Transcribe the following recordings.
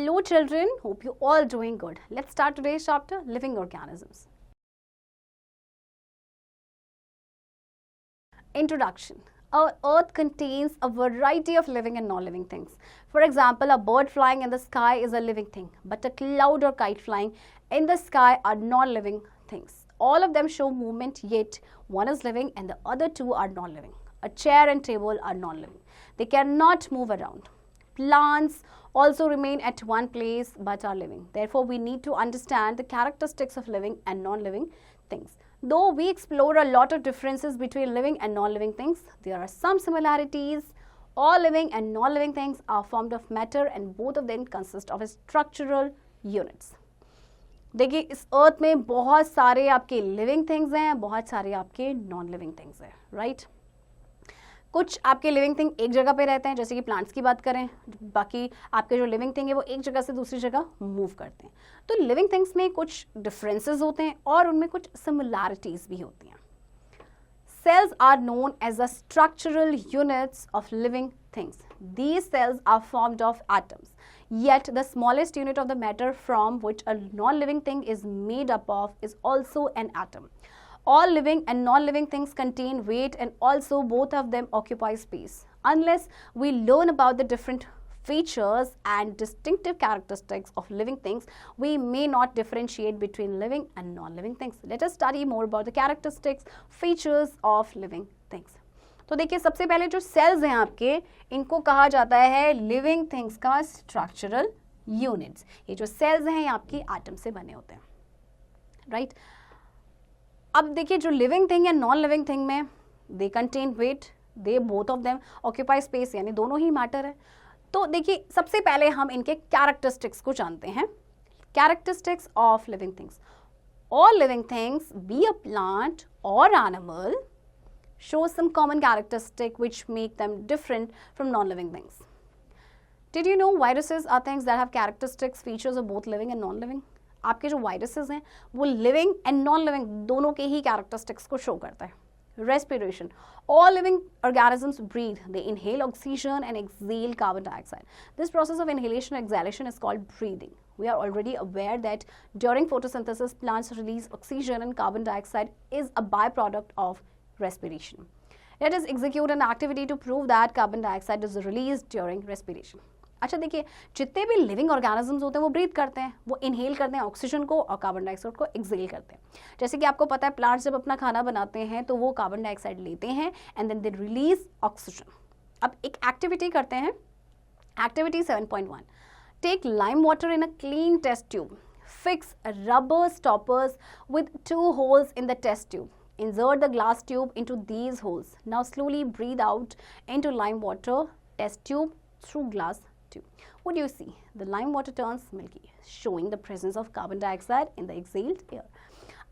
Hello children, hope you all doing good. Let's start today's chapter, living organisms. Introduction. Our earth contains a variety of living and non-living things. For example, a bird flying in the sky is a living thing, but a cloud or kite flying in the sky are non-living things. All of them show movement, yet one is living and the other two are non-living. A chair and table are non-living. They cannot move around. Plants also remain at one place but are living. Therefore, we need to understand the characteristics of living and non-living things. Though we explore a lot of differences between living and non-living things, there are some similarities. All living and non-living things are formed of matter and both of them consist of structural units. देखिए इस अर्थ में बहुत सारे आपके living things हैं, बहुत सारे आपके नॉन लिविंग थिंग्स हैं, राइट? कुछ आपके लिविंग थिंग एक जगह पे रहते हैं, जैसे कि प्लांट्स की बात करें, बाकी आपके जो लिविंग थिंग है वो एक जगह से दूसरी जगह मूव करते हैं. तो लिविंग थिंग्स में कुछ डिफरेंसेस होते हैं और उनमें कुछ सिमिलैरिटीज भी होती हैं. Cells are known as the structural units of living things. These cells are formed of atoms. Yet the smallest unit of the matter from which a non-living thing is made up of is also an atom. All living and non-living things contain weight and also both of them occupy space. Unless we learn about the different features and distinctive characteristics of living things, we may not differentiate between living and non-living things. Let us study more about the characteristics, features of living things. तो देखिए सबसे पहले जो sales हैं आपके, इनको कहा जाता है लिविंग थिंग्स का स्ट्रक्चरल यूनिट्स. ये जो सेल्स हैं ये आपकी एटम से बने होते हैं, राइट? अब देखिए जो लिविंग थिंग या नॉन लिविंग थिंग में they contain weight, they both of them occupy space, यानी दोनों ही मैटर है. तो देखिए सबसे पहले हम इनके कैरेक्टरिस्टिक्स को जानते हैं. Characteristics of living things. All living things, be a plant और animal, show some common characteristic which make them different from non-living things. Did you know viruses are things that have characteristics, features of both living and non-living? आपके जो viruses हैं वो living and non-living दोनों के ही characteristics को show करता है. Respiration. All living organisms breathe. They inhale oxygen and exhale carbon dioxide. This process of inhalation and exhalation is called breathing. We are already aware that during photosynthesis, plants release oxygen and carbon dioxide is a byproduct of respiration. Let us execute an activity to prove that carbon dioxide is released during respiration. अच्छा देखिए जितने भी living organisms होते हैं वो breathe करते हैं, वो इनहेल करते हैं ऑक्सीजन को और कार्बन डाइऑक्साइड को एक्सहेल करते हैं. जैसे कि आपको पता है प्लांट्स जब अपना खाना बनाते हैं तो वो कार्बन डाइऑक्साइड लेते हैं and then they release oxygen. अब एक एक्टिविटी करते हैं, activity 7.1. Take lime water in a clean test tube. Fix rubber stoppers with 2 holes in the test tube. Insert the glass tube into these holes. Now slowly breathe out into lime water test tube through glass tube. What do you see? The lime water turns milky, showing the presence of carbon dioxide in the exhaled air.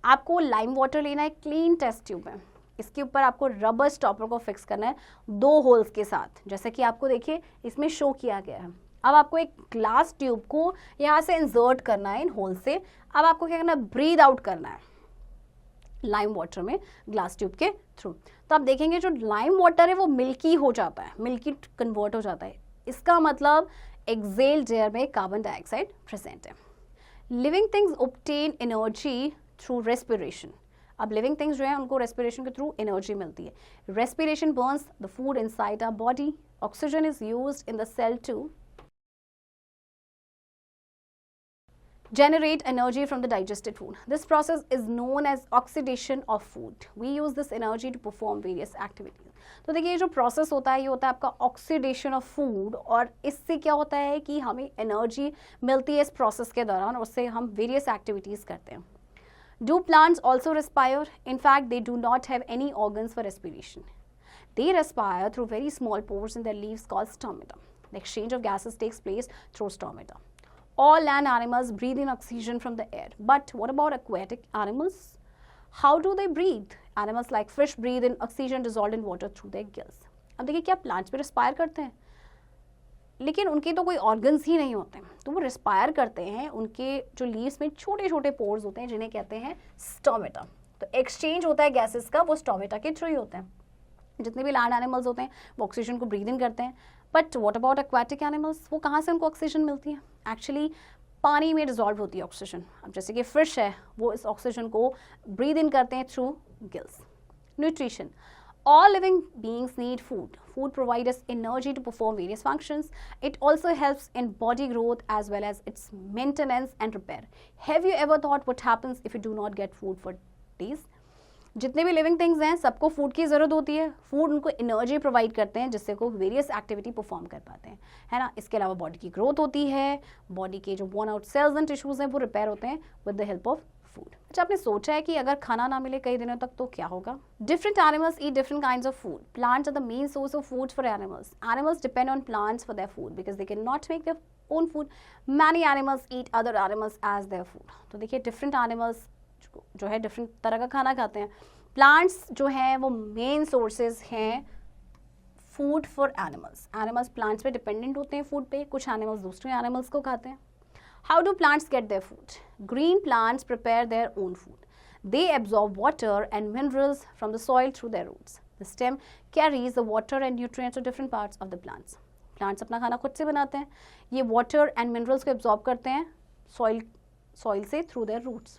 आपको lime water लेना है clean test tube में. इसके ऊपर आपको rubber stopper को fix करना है 2 होल्स के साथ, जैसे कि आपको देखिए इसमें शो किया गया है. अब आपको एक ग्लास ट्यूब को यहाँ से इंसर्ट करना है इन होल से. अब आपको क्या करना है? ब्रीद आउट करना है लाइम वाटर में ग्लास ट्यूब के थ्रू. तो आप देखेंगे जो लाइम वाटर है वो मिल्की हो जाता है, मिल्की कन्वर्ट हो जाता है. इसका मतलब एक्सहेल्ड एयर में कार्बन डाइऑक्साइड प्रेजेंट है. Living things obtain energy through respiration. अब लिविंग थिंग्स जो है उनको रेस्पिरेशन के थ्रू एनर्जी मिलती है. Respiration burns the food inside our body. Oxygen is used in the cell to generate energy from the digested food. This process is known as oxidation of food. We use this energy to perform various activities. तो देखिए जो process होता है ये होता है आपका oxidation of food, और इससे क्या होता है कि हमें एनर्जी मिलती है इस प्रोसेस के दौरान, उससे हम वेरियस एक्टिविटीज़ करते हैं. Do plants also respire? In fact, they do not have any organs for respiration. They respire through very small pores in their leaves called stomata. The exchange of gases takes place through stomata. All land animals breathe in oxygen from the air. But what about aquatic animals? How do they breathe? Animals like fish breathe in oxygen dissolved in water through their gills. अब देखिए क्या plants भी respire करते हैं, लेकिन उनके तो कोई ऑर्गन्स ही नहीं होते हैं, तो वो रिस्पायर करते हैं. उनके जो लीव्स में छोटे छोटे पोर्स होते हैं जिन्हें कहते हैं स्टोमेटा. तो एक्सचेंज होता है गैसेस का, वो स्टोमेटा के थ्रू ही होते हैं. जितने भी लैंड एनिमल्स होते हैं वो ऑक्सीजन को ब्रीद इन करते हैं. But what about aquatic animals? वो कहाँ से उनको ऑक्सीजन मिलती है? एक्चुअली पानी में डिजॉल्व होती है ऑक्सीजन. अब जैसे कि फिश है, वो इस ऑक्सीजन को ब्रीद इन करते हैं through gills. Nutrition. All living beings need food. Food provides us energy to perform various functions. It also helps in body growth as well as its maintenance and repair. Have you ever thought what happens if you do not get food for days? जितने भी living things हैं सबको food की ज़रूरत होती है. Food उनको energy provide करते हैं जिससे को वेरियस एक्टिविटी परफॉर्म कर पाते हैं, है ना. इसके अलावा बॉडी की ग्रोथ होती है, बॉडी के जो worn out sales and tissues हैं वो रिपेयर होते हैं with the help of food. अच्छा, आपने सोचा है कि अगर खाना ना मिले कई दिनों तक तो क्या होगा? Different animals eat different kinds of food. Plants are the main source of food for animals. Animals depend on plants for their food because they can not make their own food. Many animals eat other animals as their food. तो देखिए different animals जो है different तरह का खाना खाते हैं. Plants जो हैं वो मेन सोर्सेज हैं food for animals. Animals plants पे डिपेंडेंट होते हैं फूड पे. कुछ एनिमल्स दूसरे एनिमल्स को खाते हैं. How do plants get their food? Green plants prepare their own food. They absorb water and minerals from the soil through their roots. The stem carries the water and nutrients to different parts of the plants. Plants अपना खाना खुद से बनाते हैं. ये water and minerals को absorb करते हैं soil से through their roots.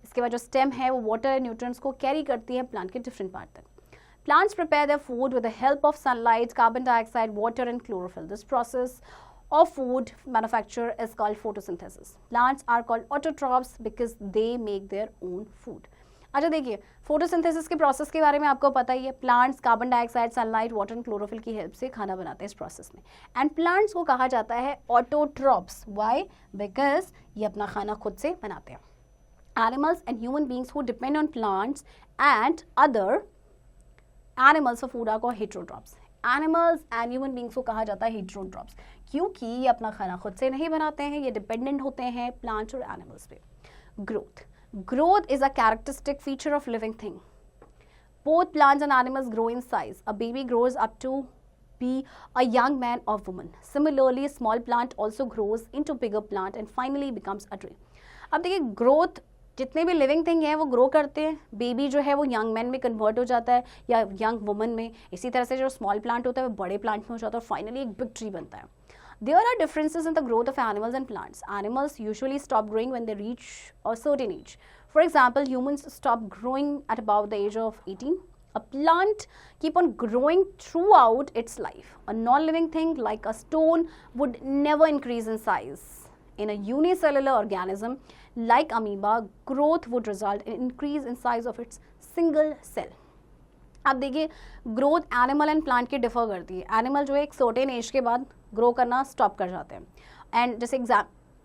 इसके बाद जो stem है वो water and nutrients को carry करती है plant के different part तक. Plants prepare their food with the help of sunlight, carbon dioxide, water and chlorophyll. This process of food manufacture is called photosynthesis. Plants are called autotrophs because they make their own food. अच्छा देखिए, photosynthesis के process के बारे में आपको पता ही है. Plants carbon dioxide, sunlight, water and chlorophyll की हेल्प से खाना बनाते हैं इस प्रोसेस में. एंड प्लांट्स को कहा जाता है ऑटोट्रॉप्स. व्हाई? बिकॉज ये अपना खाना खुद से बनाते हैं. Animals and human beings who depend on plants and other animals for food are called heterotrophs. Animals and human beings को कहा जाता है हेटेरोट्रॉप्स क्योंकि ये अपना खाना खुद से नहीं बनाते हैं, ये डिपेंडेंट होते हैं प्लांट्स और एनिमल्स पे. Growth. Growth is a characteristic feature of living thing. Both plants and animals grow in size. A baby grows up to be a young man or woman. Similarly, a small plant also grows into bigger plant and finally becomes a tree. अब देखिए growth, जितने भी living thing है वो grow करते हैं. Baby जो है वो यंग मैन में कन्वर्ट हो जाता है या यंग वुमन में. इसी तरह से जो स्मॉल प्लांट होता है वो बड़े प्लांट में हो जाता है और फाइनली एक बिग ट्री बनता है. There are differences in the growth of animals and plants. Animals usually stop growing when they reach a certain age. For example, humans stop growing at about the age of 18. A plant keep on growing throughout its life. A non-living thing like a stone would never increase in size. In a unicellular organism like amoeba, growth would result in increase in size of its single cell. अब देखिए growth animal and plant की differ करती है. Animal जो है एक certain age के बाद ग्रो करना स्टॉप कर जाते हैं. एंड जैसे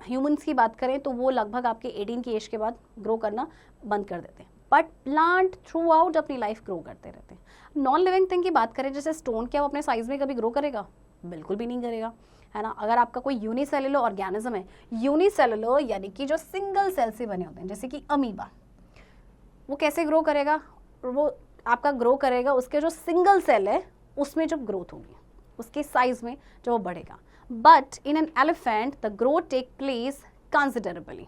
ह्यूमंस की बात करें तो वो लगभग आपके 18 की एज के बाद ग्रो करना बंद कर देते हैं. बट प्लांट थ्रू आउट अपनी लाइफ ग्रो करते रहते हैं. नॉन लिविंग थिंग की बात करें जैसे स्टोन, क्या वो अपने साइज में कभी ग्रो करेगा? बिल्कुल भी नहीं करेगा, है ना. अगर आपका कोई यूनिसेलुलर ऑर्गेनिज्म है, यूनिसेलुलर यानी कि जो सिंगल सेल से बने होते हैं जैसे कि अमीबा, वो कैसे ग्रो करेगा? वो आपका ग्रो करेगा उसके जो सिंगल सेल है उसमें जब ग्रोथ होगी, उसके साइज में जो वो बढ़ेगा. But in an elephant the growth take place considerably.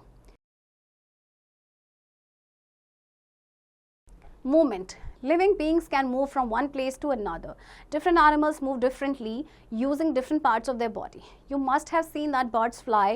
Movement. Living beings can move from one place to another. Different animals move differently using different parts of their body. You must have seen that birds fly,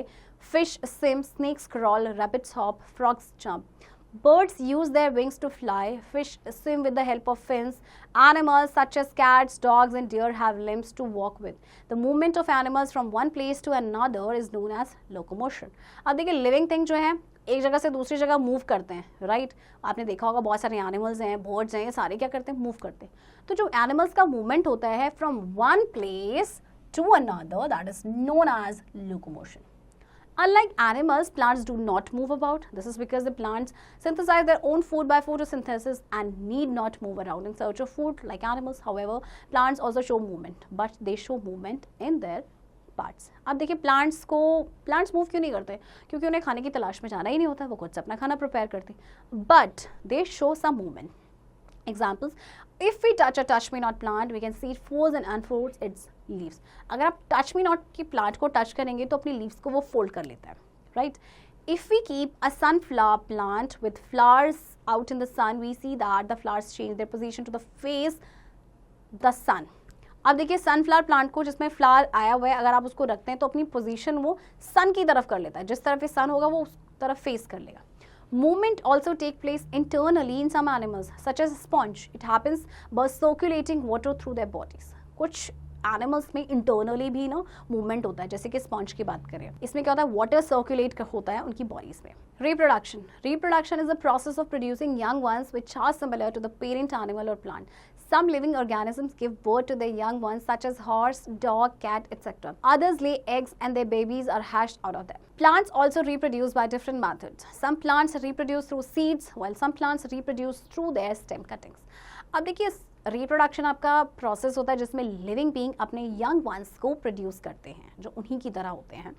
fish swim, snakes crawl, rabbits hop, frogs jump. Birds use their wings to fly, fish swim with the help of fins. Animals such as cats, dogs and deer have limbs to walk with. The movement of animals from one place to another is known as locomotion. अब देखिए living thing जो है एक जगह से दूसरी जगह move करते हैं, राइट. आपने देखा होगा बहुत सारे एनिमल्स हैं, बर्ड्स हैं, ये सारे क्या करते हैं? मूव करते हैं. तो जो एनिमल्स का मूवमेंट होता है from one place to another, that is known as locomotion. Unlike animals, plants do not move about. This is because the plants synthesize their own food by photosynthesis and need not move around in search of food like animals. However, plants also show movement, but they show movement in their parts. अब देखिए plants move क्यों नहीं करते? क्योंकि उन्हें खाने की तलाश में जाना ही नहीं होता, वो खुद से अपना खाना प्रिपेयर करते. But they show some movement. Examples: if we touch a touch me not plant, we can see it folds and unfolds its leaves. अगर आप touch me not की plant को touch करेंगे तो अपनी leaves को वो fold कर लेता है, right? If we keep a sunflower plant with flowers out in the sun, we see that the flowers change their position to the face the sun. अब देखिए सनफ्लावर प्लांट को, जिसमें फ्लावर आया हुआ है, अगर आप उसको रखते हैं तो अपनी पोजीशन वो सन की तरफ कर लेता है, जिस तरफ ये सन होगा वो उस तरफ फेस कर लेगा. Movement also take place internally in some animals, such as sponge. It happens by circulating water through their bodies. कुछ एनिमल्स में इंटरनली भी ना मूवमेंट होता है, जैसे कि स्पॉन्ज की बात करें. इसमें क्या होता है, वाटर सर्कुलेट होता है उनकी बॉडीज में. Reproduction is the process of producing young ones which are similar to the parent animal और plant. Some living organisms give birth to their young ones, such as horse, dog, cat, etc. Others lay eggs and their babies are hatched out of them. Plants also reproduce by different methods. Some plants reproduce through seeds, while some plants reproduce through their stem cuttings. अब देखिए reproduction आपका process होता है जिसमें living being अपने young ones को produce करते हैं, जो उन्हीं की तरह होते हैं.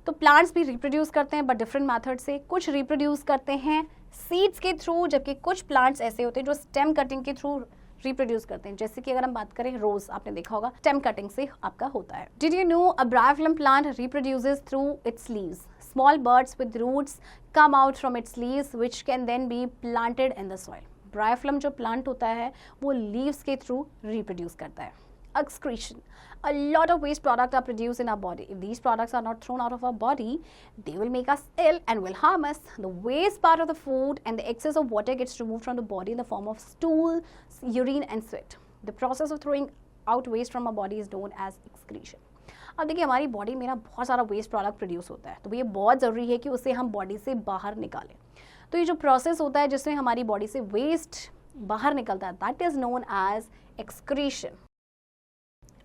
तो प्लांट्स भी रिप्रोड्यूस करते हैं बट डिफरेंट मेथड से. कुछ रिप्रोड्यूस करते हैं सीड्स के थ्रू, जबकि कुछ प्लांट्स ऐसे होते हैं जो स्टेम कटिंग के थ्रू रिप्रोड्यूस करते हैं. जैसे कि अगर हम बात करें रोज, आपने देखा होगा स्टेम कटिंग से आपका होता है. Did you know a bryophyllum plant reproduces through its leaves. Small birds with roots come out from its leaves which can then be planted in the soil. Bryophyllum जो प्लांट होता है वो leaves के through reproduce करता है. Excretion. A lot of waste products are produced in our body. If these products are not thrown out of our body, they will make us ill and will harm us. The waste part of the food and the excess of water gets removed from the body in the form of stool, urine and sweat. The process of throwing out waste from our body is known as excretion. अब देखिए हमारी body में ना बहुत सारा waste product produce होता है, तो ये बहुत ज़रूरी है कि उसे हम बॉडी से बाहर निकालें. तो ये जो प्रोसेस होता है जिसमें हमारी बॉडी से वेस्ट बाहर निकलता है, that is known as excretion.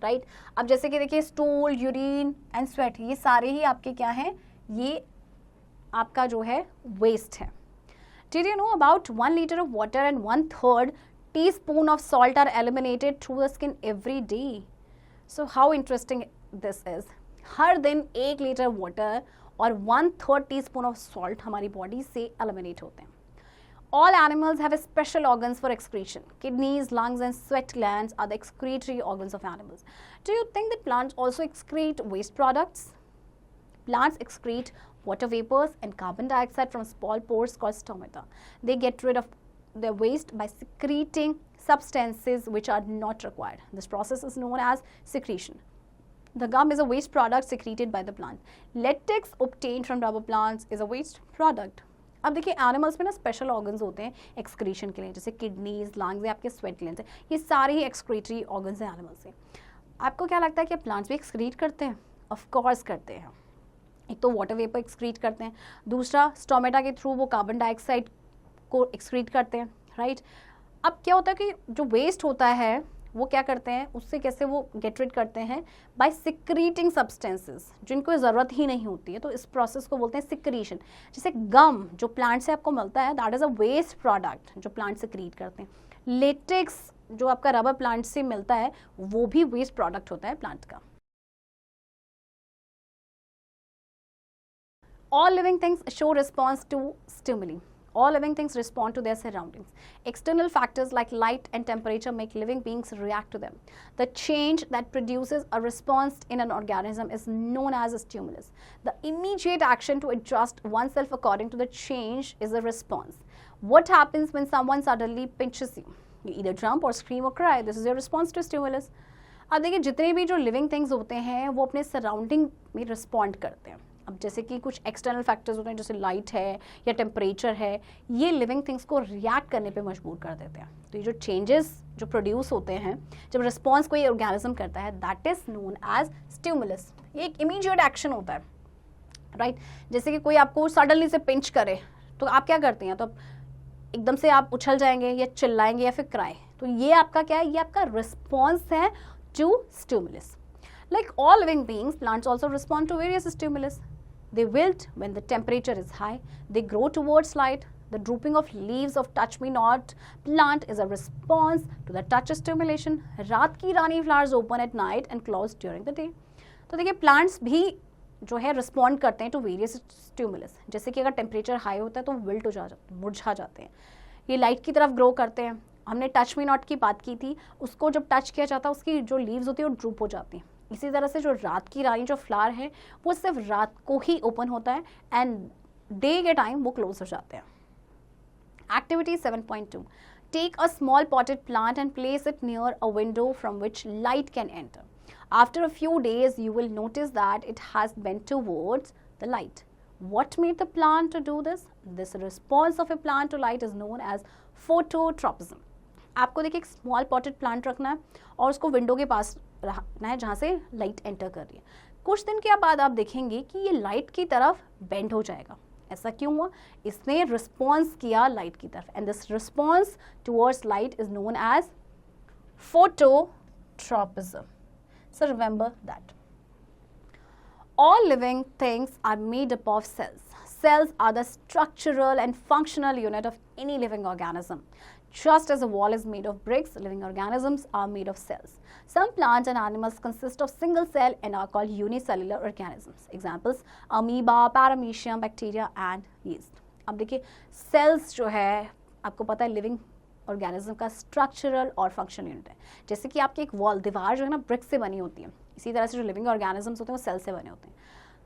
Right. अब जैसे कि देखिए स्टूल, यूरिन एंड स्वेट, ये सारे ही आपके क्या हैं, ये आपका जो है वेस्ट है. Did you know about 1 liter of water and 1/3 teaspoon of salt are eliminated through the skin every day. So how interesting this is. हर दिन 1 लीटर वाटर और 1/3 teaspoon ऑफ सॉल्ट हमारी बॉडी से एलिमिनेट होते हैं. All animals have special organs for excretion. Kidneys, lungs and sweat glands are the excretory organs of animals. Do you think that plants also excrete waste products? Plants excrete water vapors and carbon dioxide from small pores called stomata. They get rid of their waste by secreting substances which are not required. This process is known as secretion. The gum is a waste product secreted by the plant. Latex obtained from rubber plants is a waste product. अब देखिए animals में ना special organs होते हैं excretion के लिए, जैसे kidneys, lungs, आपके स्वेट ग्लैंड्स है, ये सारे ही एक्सक्रीटरी ऑर्गन्स हैं एनिमल्स से. आपको क्या लगता है कि प्लांट्स भी एक्सक्रीट करते हैं? ऑफ कोर्स करते हैं. एक तो वाटर वेपर एक्सक्रीट करते हैं, दूसरा स्टोमेटा के थ्रू वो कार्बन डाइऑक्साइड को एक्सक्रीट करते हैं. राइट. अब क्या होता है कि जो वेस्ट होता है वो क्या करते हैं, उससे कैसे वो गेट रिड करते हैं, बाय सिक्रीटिंग सब्सटेंसेस जिनको ज़रूरत ही नहीं होती है. तो इस प्रोसेस को बोलते हैं सिक्रीशन. जैसे गम जो प्लांट से आपको मिलता है, that is a waste product जो प्लांट सिक्रीट करते हैं. लेटेक्स जो आपका रबर प्लांट से मिलता है वो भी वेस्ट प्रोडक्ट होता है प्लांट का. All living things show response to stimuli. All living things respond to their surroundings. External factors like light and temperature make living beings react to them. The change that produces a response in an organism is known as a stimulus. The immediate action to adjust oneself according to the change is a response. What happens when someone suddenly pinches you? You either jump or scream or cry. This is your response to stimulus. अब देखिए जितने भी जो living things होते हैं वो अपने surrounding में रिस्पॉन्ड करते हैं. अब जैसे कि कुछ एक्सटर्नल फैक्टर्स होते हैं जैसे लाइट है या टेम्परेचर है, ये लिविंग थिंग्स को रिएक्ट करने पे मजबूर कर देते हैं. तो ये जो चेंजेस जो प्रोड्यूस होते हैं जब रिस्पॉन्स कोई ऑर्गेनिज्म करता है, that is known as stimulus. ये एक इमीडिएट एक्शन होता है. राइट. जैसे कि कोई आपको सडनली से पिंच करे तो आप क्या करते हैं, तो एकदम से आप उछल जाएंगे या चिल्लाएंगे या फिर क्राई. तो ये आपका क्या है, ये आपका रिस्पॉन्स है to stimulus. Like all living beings, plants also respond to various stimulus. They wilt when the temperature is high. They grow towards light. The drooping of leaves of touch me not plant is a response to the touch stimulation. रात की रानी flowers open at night and close during the day. तो देखिए plants भी जो है respond करते हैं to various stimulus. जैसे कि अगर टेम्परेचर हाई होता है तो विल्ट हो जाते हैं, मुरझा जाते हैं. ये लाइट की तरफ ग्रो करते हैं. हमने टच मी नॉट की बात की थी, उसको जब टच किया जाता है उसकी जो लीव्स होती है वो ड्रूप हो जाती हैं. इसी तरह से जो रात की रानी जो फ्लावर है वो सिर्फ रात को ही ओपन होता है एंड डे के टाइम वो क्लोज हो जाते हैं. Activity 7.2. Take a small potted plant and place it near a window from which light can enter. After a few days, you will notice that it has bent towards the light. What made the plant to do this? This response of a plant to light is known as phototropism. आपको देखिए एक small potted plant रखना है और उसको window के पास रखना है जहाँ से लाइट एंटर कर रही है. कुछ दिन के बाद आप देखेंगे कि ये लाइट की तरफ बेंड हो जाएगा. ऐसा क्यों हुआ? इसने रिस्पॉन्स किया लाइट की तरफ, and this response towards light is known as phototropism. So remember that. All living things are made up of cells. Cells are the structural and functional unit of any living organism. Just as a wall is made of bricks, living organisms are made of cells. Some plants and animals consist of single cell and are called unicellular organisms. Examples: amoeba, paramecium, bacteria and yeast. अब देखिए cells जो है आपको पता है living organism का structural और functional unit है. जैसे कि आपकी एक वॉल दीवार जो है ना ब्रिक से बनी होती है, इसी तरह से जो लिविंग ऑर्गेनिजम्स होते हैं वो सेल से बने होते हैं.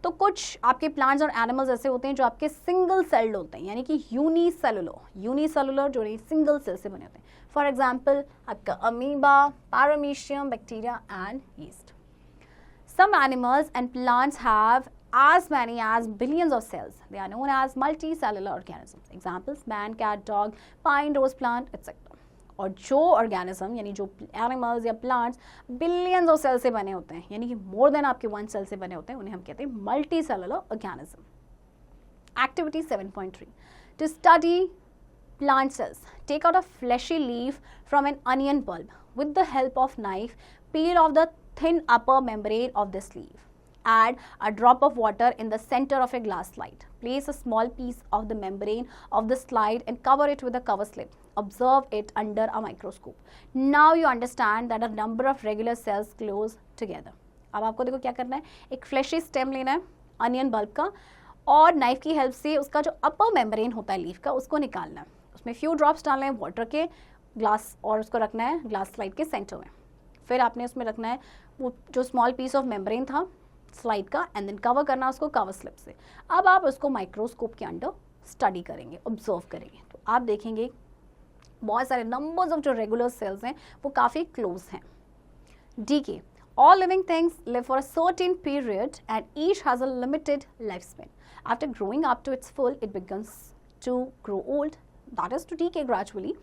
तो कुछ आपके प्लांट्स और एनिमल्स ऐसे होते हैं जो आपके सिंगल सेल्ड होते हैं, यानी कि यूनिसेलुलर जो सिंगल सेल से बने होते हैं. फॉर एग्जाम्पल आपका amoeba, paramecium, bacteria and yeast. Some animals and plants have as many as billions of cells. They are known as multicellular organisms. Examples: man, cat, dog, pine, rose plant, etc. और जो organism यानी जो animals या plants billions of cell से बने होते हैं, यानी कि मोर देन आपके वन सेल से बने होते हैं, उन्हें हम कहते हैं multicellular organism. Activity 7.3. To study plant cells, take out a fleshy leaf from an onion bulb. With the help of knife, peel off the thin upper membrane of this leaf. Add a drop of water in the center of a glass slide. Place a small piece of the membrane of the slide and cover it with a cover slip. Observe it under a microscope. Now you understand that a number of regular cells close together. अब आपको देखो क्या करना है, एक fleshy stem लेना है onion bulb का और नाइफ की हेल्प से उसका जो अपर मेम्ब्रेन होता है लीफ का उसको निकालना है. उसमें फ्यू ड्रॉप्स डालना है वाटर के ग्लास और उसको रखना है ग्लास स्लाइड के सेंटर में. फिर आपने उसमें रखना है वो जो स्मॉल पीस ऑफ मेम्ब्रेन था स्लाइड का एंड देन कवर करना उसको कवर स्लिप से. अब आप उसको माइक्रोस्कोप के अंडर स्टडी करेंगे, ऑब्जर्व करेंगे, तो आप देखेंगे बहुत सारे नंबर्स ऑफ जो रेगुलर सेल्स हैं वो काफ़ी क्लोज हैं. DK. All living things live for a certain period and each has a limited lifespan. After growing up to its full, it begins to grow old, that is to decay gradually.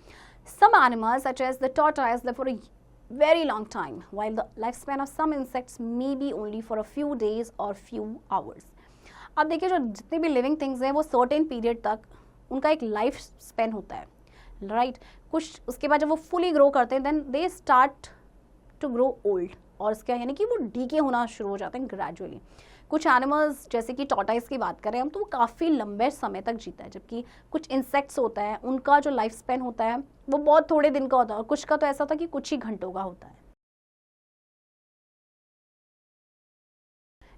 Some animals such as the tortoise live for a very long time, while the lifespan of some insects may be only for a few days or few hours. अब देखिए जो जितने भी living things हैं वो certain period तक उनका एक लाइफ स्पेन होता है, राइट. कुछ उसके बाद जब वो फुली ग्रो करते हैं then they start to grow old, और इसका यानी कि वो डीके होना शुरू हो जाते हैं ग्रेजुअली. कुछ एनिमल्स जैसे कि टॉर्टाइस की बात करें हम तो वो काफ़ी लंबे समय तक जीता है, जबकि कुछ इंसेक्ट्स होता है उनका जो लाइफ स्पेन होता है वो बहुत थोड़े दिन का होता है और कुछ का तो ऐसा होता है कि कुछ ही घंटों का होता है.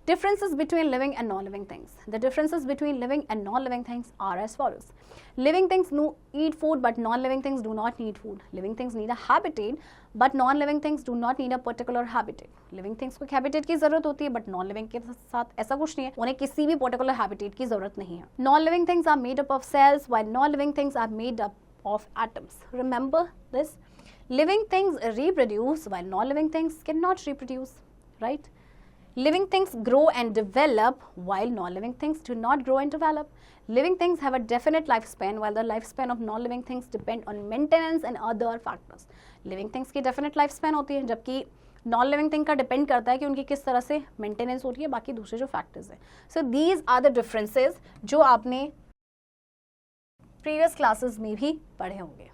Differences between living and non-living things. The differences between living and non-living things are as follows. Living things eat food but non-living things do not need food. Living things need a habitat but non-living things do not need a particular habitat. Living things को habitat की ज़रूरत होती है but non-living के साथ ऐसा कुछ नहीं है, उन्हें किसी भी particular habitat की ज़रूरत नहीं है. Non-living things are made up of cells while non-living things are made up of atoms. Remember this. Living things reproduce while non-living things cannot reproduce, right? Living things grow and develop while non-living things do not grow and develop. Living things have a definite lifespan while the lifespan of non-living things depend on maintenance and other factors. Living things की definite lifespan होती है जबकि non-living thing का depend करता है कि उनकी किस तरह से maintenance होती है बाकी दूसरे जो factors हैं. So these are the differences जो आपने previous classes में भी पढ़े होंगे.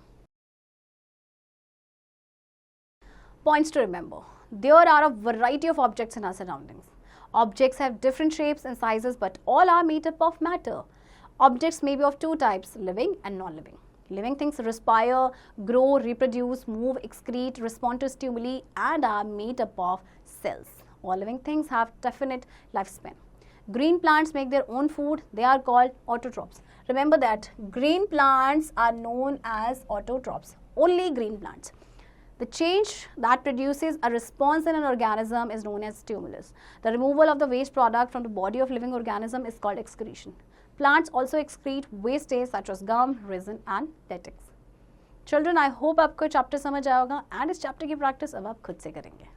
Points to remember. There are a variety of objects in our surroundings. Objects have different shapes and sizes, but all are made up of matter. Objects may be of two types, living and non-living. Living things respire, grow, reproduce, move, excrete, respond to stimuli, and are made up of cells. All living things have definite lifespan. Green plants make their own food. They are called autotrophs. Remember that green plants are known as autotrophs. Only green plants. The change that produces a response in an organism is known as stimulus. The removal of the waste product from the body of living organism is called excretion. Plants also excrete wastage such as gum, resin and latex. Children, I hope आपको chapter समझ आया होगा and इस chapter की practice अब आप खुद से करेंगे.